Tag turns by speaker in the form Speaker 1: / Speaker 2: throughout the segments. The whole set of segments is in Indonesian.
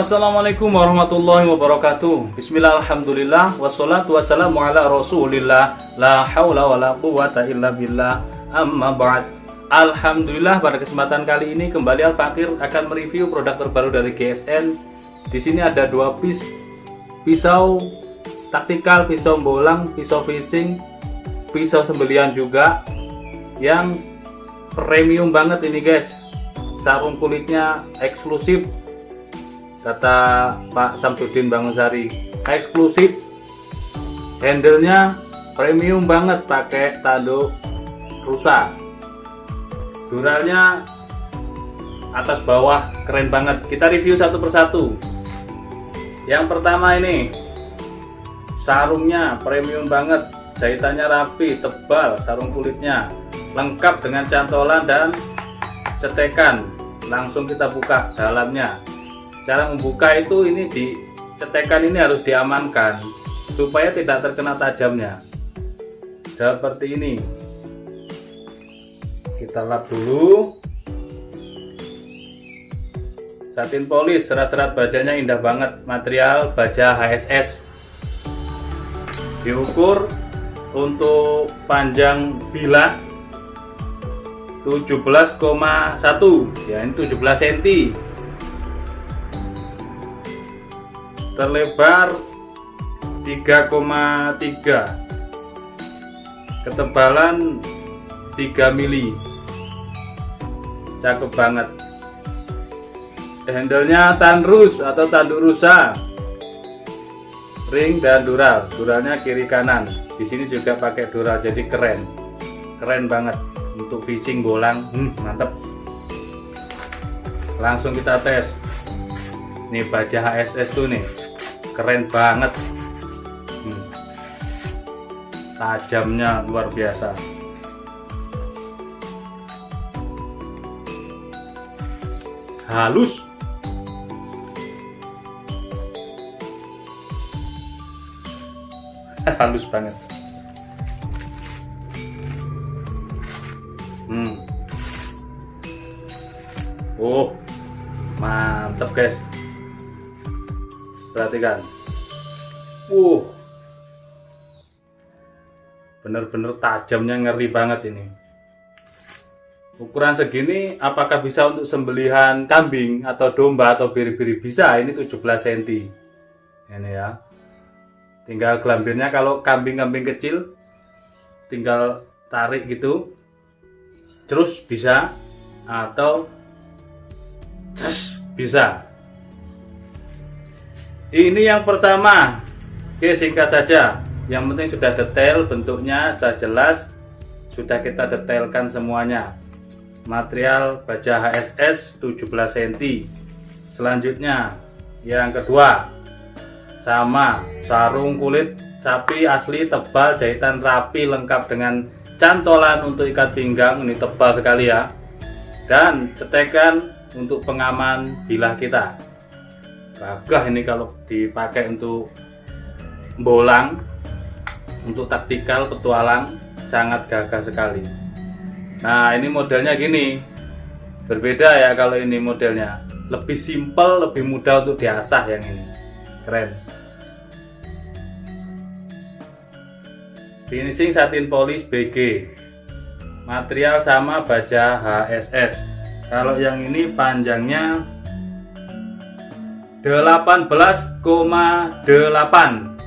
Speaker 1: Assalamualaikum warahmatullahi wabarakatuh. Bismillah, alhamdulillah, wassalatu wassalamu ala rasulillah, la hawla wa la quwata illa billah, amma ba'd. Alhamdulillah, pada kesempatan kali ini kembali Al-Fakir akan mereview produk terbaru dari GSN. Di sini ada dua pisau taktikal, pisau bolang, pisau fishing, pisau sembelihan juga yang premium banget ini guys. Sarung kulitnya eksklusif, kata Pak Samsudin Bangunsari, eksklusif. Handle-nya premium banget, pakai tanduk rusa. Duralnya atas bawah keren banget. Kita review satu persatu. Yang pertama ini, sarungnya premium banget, jahitannya rapi, tebal, sarung kulitnya lengkap dengan cantolan dan cetekan. Langsung kita buka dalamnya. Cara membuka itu, ini di cetekan ini harus diamankan supaya tidak terkena tajamnya. Seperti ini. Kita lap dulu. Satin polis, serat-serat bajanya indah banget, material baja HSS. Diukur untuk panjang bilah 17,1, ya ini 17 cm. Terlebar 3,3, ketebalan 3 mili, cakep banget. Handle-nya tanrus atau tanduk rusa, ring dan dural. Duralnya kiri kanan. Di sini juga pakai dural, jadi keren banget untuk fishing bolang. Mantep. Langsung kita tes. Nih baja HSS tuh nih, keren banget. Tajamnya luar biasa. Halus. Halus banget. Oh, mantep guys. Perhatikan. Bener-bener tajamnya, ngeri banget ini. Ukuran segini apakah bisa untuk sembelihan kambing atau domba atau biri-biri? Bisa, ini 17 cm. Ini ya. Tinggal gelambirnya, kalau kambing-kambing kecil tinggal tarik gitu. Terus bisa, atau bisa. Ini yang pertama. Oke, singkat saja. Yang penting sudah detail, bentuknya sudah jelas, sudah kita detailkan semuanya. Material baja HSS 17 cm. Selanjutnya yang kedua, sama, sarung kulit sapi asli, tebal, jahitan rapi, lengkap dengan cantolan untuk ikat pinggang. Ini tebal sekali ya. Dan cetekan untuk pengaman bilah kita. Gagah ini kalau dipakai untuk bolang, untuk taktikal, petualang, sangat gagah sekali. Nah, ini modelnya gini, berbeda ya. Kalau ini modelnya lebih simpel, lebih mudah untuk diasah. Yang ini keren. Finishing satin polish BG, material sama baja HSS. Kalau yang ini panjangnya 18,8,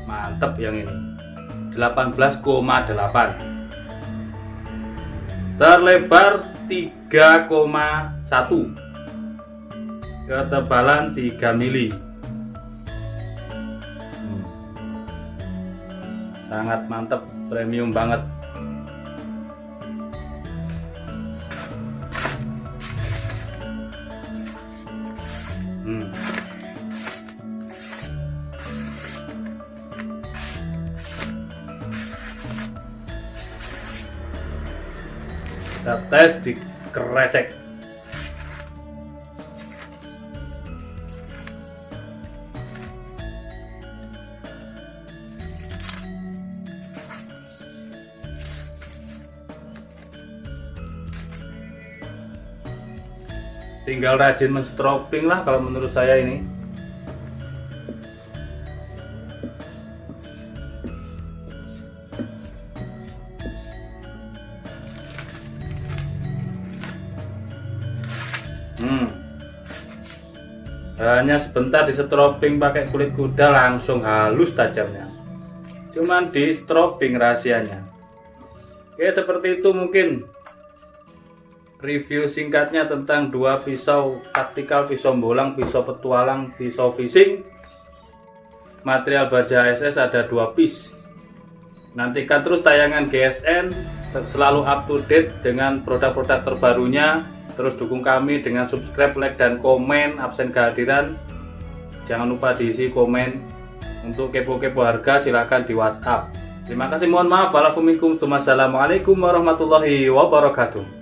Speaker 1: mantep yang ini, 18,8. Terlebar 3,1, ketebalan 3 mili. Sangat mantap, premium banget. Kita tes di kresek. Tinggal rajin menstroping lah kalau menurut saya ini. hanya sebentar di strobing pakai kulit kuda langsung halus tajamnya, cuman di strobing rahasianya. Oke, seperti itu mungkin review singkatnya tentang dua pisau taktikal, pisau bolang, pisau petualang, pisau fishing. Material baja HSS ada 2 piece. Nantikan terus tayangan GSN, selalu up to date dengan produk-produk terbarunya. Terus dukung kami dengan subscribe, like, dan komen. Absen kehadiran jangan lupa diisi komen. Untuk kepo-kepo harga silahkan di WhatsApp. Terima kasih, mohon maaf. Waalaikumsalam warahmatullahi wabarakatuh.